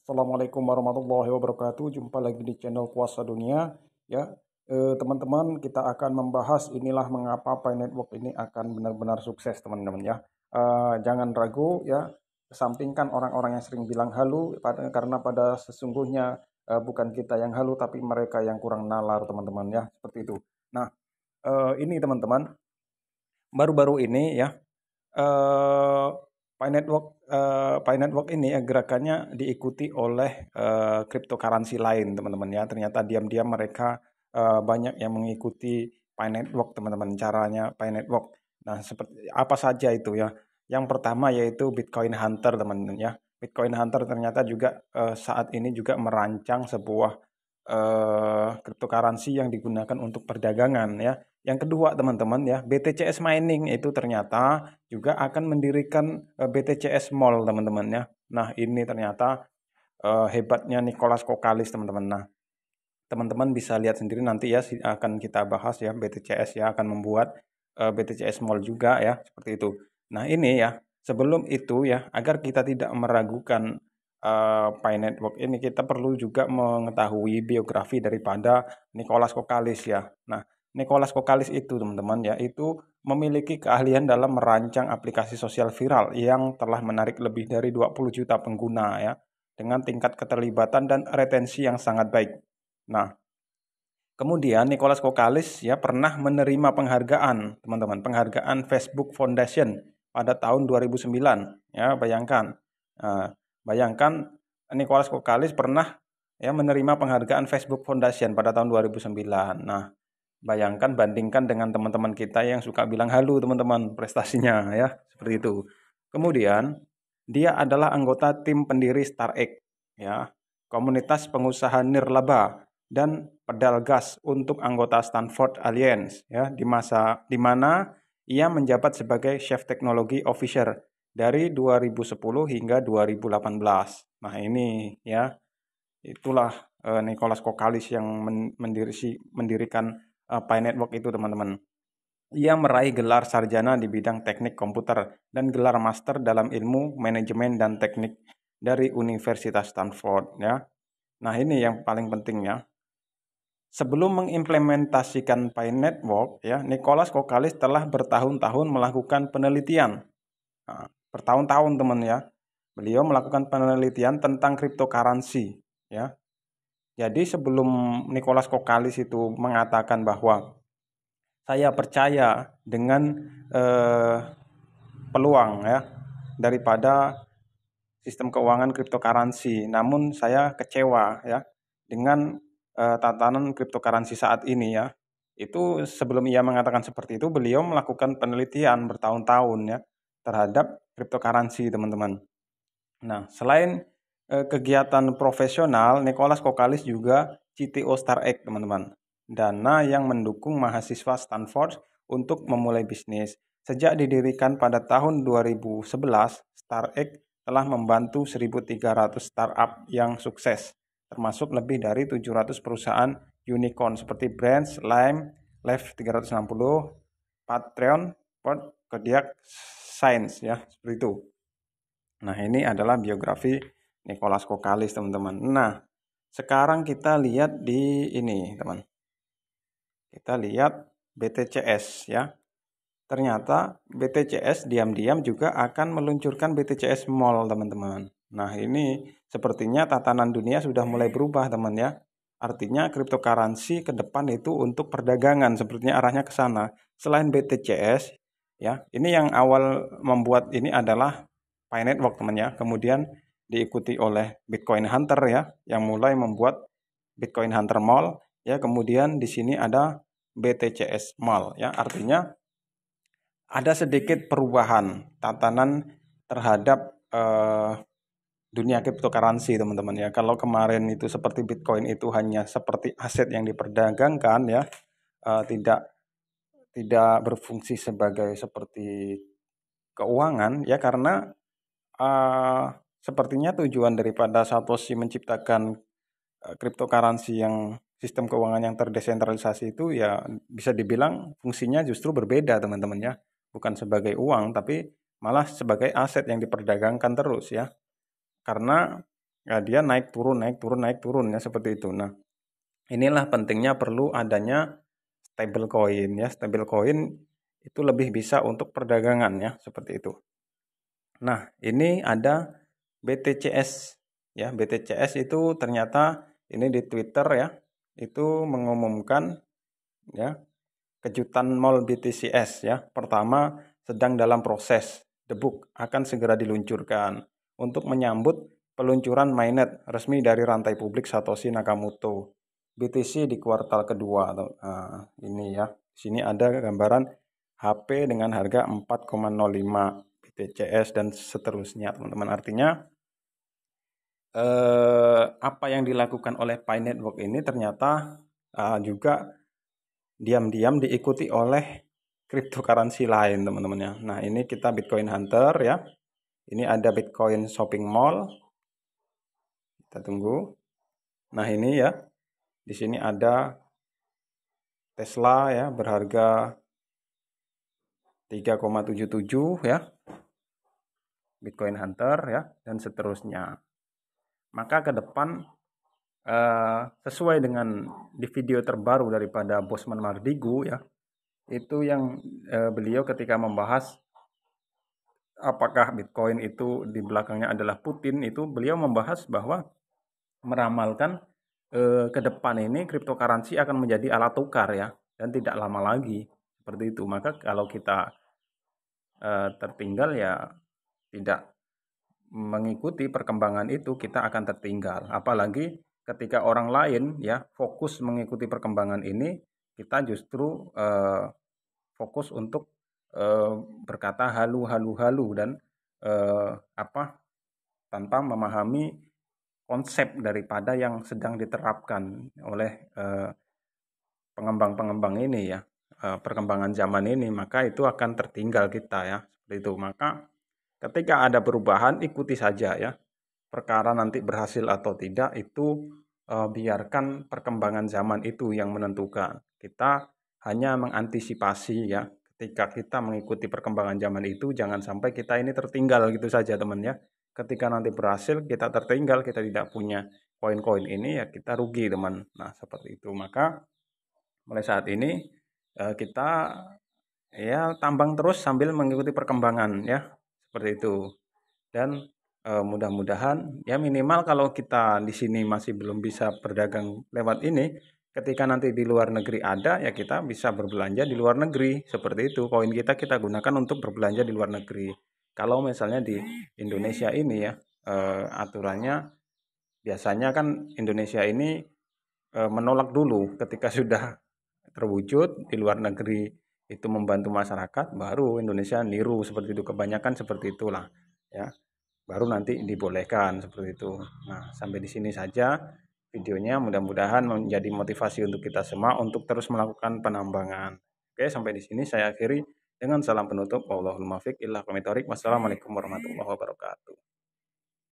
Assalamualaikum warahmatullahi wabarakatuh. Jumpa lagi di channel Puasa Dunia. Ya, teman-teman, kita akan membahas inilah mengapa Pi Network ini akan benar-benar sukses, teman-teman ya. Jangan ragu ya. Kesampingkan orang-orang yang sering bilang halu, karena pada sesungguhnya bukan kita yang halu, tapi mereka yang kurang nalar, teman-teman ya. Seperti itu. Nah, ini teman-teman, baru-baru ini ya eh Pi Network ini ya gerakannya diikuti oleh cryptocurrency lain, teman-teman ya. Ternyata diam-diam mereka banyak yang mengikuti Pi Network, teman-teman. Caranya Pi Network. Nah, seperti apa saja itu ya? Yang pertama yaitu Bitcoin Hunter, teman-teman ya. Bitcoin Hunter ternyata juga saat ini juga merancang sebuah cryptocurrency yang digunakan untuk perdagangan ya. Yang kedua teman-teman ya, BTCS Mining itu ternyata juga akan mendirikan BTCS Mall, teman-teman ya. Nah, ini ternyata hebatnya Nicholas Kokalis, teman-teman. Nah, teman-teman bisa lihat sendiri nanti ya, akan kita bahas ya, BTCS ya akan membuat BTCS Mall juga ya, seperti itu. Nah, ini ya, sebelum itu ya, agar kita tidak meragukan Pi Network ini, kita perlu juga mengetahui biografi daripada Nicholas Kokalis ya. Nah, Nicholas Kokalis itu teman-teman ya, itu memiliki keahlian dalam merancang aplikasi sosial viral yang telah menarik lebih dari 20 juta pengguna ya, dengan tingkat keterlibatan dan retensi yang sangat baik. Nah, kemudian Nicholas Kokalis ya pernah menerima penghargaan, teman-teman, penghargaan Facebook Foundation pada tahun 2009. Ya, bayangkan. Nah, bayangkan Nicholas Kokalis pernah ya menerima penghargaan Facebook Foundation pada tahun 2009. Nah, bayangkan bandingkan dengan teman-teman kita yang suka bilang halu, teman-teman, prestasinya ya, seperti itu. Kemudian dia adalah anggota tim pendiri StarX ya, komunitas pengusaha nirlaba dan pedal gas untuk anggota Stanford Alliance ya, di mana ia menjabat sebagai Chief Technology Officer dari 2010 hingga 2018. Nah, ini ya, itulah Nicholas Kokalis yang mendirikan Pi Network itu, teman-teman. Ia meraih gelar sarjana di bidang teknik komputer dan gelar master dalam ilmu manajemen dan teknik dari Universitas Stanford ya. Nah, ini yang paling penting ya. Sebelum mengimplementasikan Pi Network ya, Nicholas Kokalis telah bertahun-tahun melakukan penelitian. Nah, bertahun-tahun teman ya. Beliau melakukan penelitian tentang cryptocurrency ya. Jadi sebelum Nicholas Kokalis itu mengatakan bahwa saya percaya dengan eh, peluang ya daripada sistem keuangan cryptocurrency, namun saya kecewa ya dengan tatanan cryptocurrency saat ini ya. Itu sebelum ia mengatakan seperti itu, beliau melakukan penelitian bertahun-tahun ya terhadap cryptocurrency, teman-teman. Nah, selain kegiatan profesional, Nicholas Kokalis juga CTO StarX, teman-teman. Dana yang mendukung mahasiswa Stanford untuk memulai bisnis. Sejak didirikan pada tahun 2011, StarX telah membantu 1.300 startup yang sukses, termasuk lebih dari 700 perusahaan unicorn seperti Brands, Lime, Live 360, Patreon, Pod, Kodiak, Science ya, seperti itu. Nah, ini adalah biografi Nicholas Kokalis, teman-teman. Nah, sekarang kita lihat di ini, teman. Kita lihat BTCS ya. Ternyata BTCS diam-diam juga akan meluncurkan BTCS Mall, teman-teman. Nah, ini sepertinya tatanan dunia sudah mulai berubah, teman ya. Artinya cryptocurrency ke depan itu untuk perdagangan, sepertinya arahnya ke sana. Selain BTCS, ya, ini yang awal membuat ini adalah Pi Network, teman ya. Kemudian diikuti oleh Bitcoin Hunter ya, yang mulai membuat Bitcoin Hunter Mall ya. Kemudian di sini ada BTCS Mall ya. Artinya ada sedikit perubahan tatanan terhadap dunia cryptocurrency, teman-teman ya. Kalau kemarin itu seperti Bitcoin itu hanya seperti aset yang diperdagangkan ya, tidak tidak berfungsi sebagai seperti keuangan ya, karena sepertinya tujuan daripada Satoshi menciptakan cryptocurrency yang sistem keuangan yang terdesentralisasi itu ya bisa dibilang fungsinya justru berbeda, teman-teman ya. Bukan sebagai uang tapi malah sebagai aset yang diperdagangkan terus ya. Karena Nah, dia naik turun naik turun naik turun ya seperti itu. Nah, inilah pentingnya perlu adanya stable coin ya. Stable coin itu lebih bisa untuk perdagangan ya seperti itu. Nah, ini ada BTCS ya. BTCS itu ternyata ini di Twitter ya. Itu mengumumkan ya kejutan mall BTCS ya. Pertama, sedang dalam proses. The book akan segera diluncurkan untuk menyambut peluncuran mainnet resmi dari rantai publik Satoshi Nakamoto. BTC di kuartal kedua. Nah, ini ya. Di sini ada gambaran HP dengan harga 4,05 BTCS dan seterusnya, teman-teman. Artinya apa yang dilakukan oleh Pi Network ini ternyata juga diam-diam diikuti oleh cryptocurrency lain, teman-teman ya. Nah, ini kita Bitcoin Hunter ya. Ini ada Bitcoin Shopping Mall. Kita tunggu. Nah, ini ya. Di sini ada Tesla ya berharga 3,77 ya. Bitcoin Hunter ya dan seterusnya. Maka ke depan sesuai dengan di video terbaru daripada Bosman Mardigu ya, itu yang beliau ketika membahas apakah Bitcoin itu di belakangnya adalah Putin, itu beliau membahas bahwa meramalkan ke depan ini cryptocurrency akan menjadi alat tukar ya dan tidak lama lagi seperti itu. Maka kalau kita tertinggal ya tidak mengikuti perkembangan itu, kita akan tertinggal. Apalagi ketika orang lain ya fokus mengikuti perkembangan ini, kita justru fokus untuk berkata halu dan tanpa memahami konsep daripada yang sedang diterapkan oleh pengembang-pengembang ini ya, perkembangan zaman ini, maka itu akan tertinggal kita ya seperti itu. Maka ketika ada perubahan ikuti saja ya. Perkara nanti berhasil atau tidak itu biarkan perkembangan zaman itu yang menentukan. Kita hanya mengantisipasi ya. Ketika kita mengikuti perkembangan zaman itu jangan sampai kita ini tertinggal gitu saja teman ya. Ketika nanti berhasil kita tertinggal, kita tidak punya koin-koin ini ya kita rugi teman. Nah, seperti itu. Maka mulai saat ini kita ya tambang terus sambil mengikuti perkembangan ya. Seperti itu. Dan mudah-mudahan ya minimal kalau kita di sini masih belum bisa berdagang lewat ini, ketika nanti di luar negeri ada ya kita bisa berbelanja di luar negeri. Seperti itu. Koin kita gunakan untuk berbelanja di luar negeri. Kalau misalnya di Indonesia ini ya aturannya biasanya kan Indonesia ini menolak dulu ketika sudah terwujud di luar negeri itu membantu masyarakat, baru Indonesia niru seperti itu. Kebanyakan seperti itulah ya, baru nanti dibolehkan seperti itu. Nah, sampai di sini saja videonya, mudah-mudahan menjadi motivasi untuk kita semua untuk terus melakukan penambangan. Oke, sampai di sini saya akhiri dengan salam penutup. Wallahul muwaffiq illa aqwamit thoriq. Wassalamualaikum warahmatullahi wabarakatuh.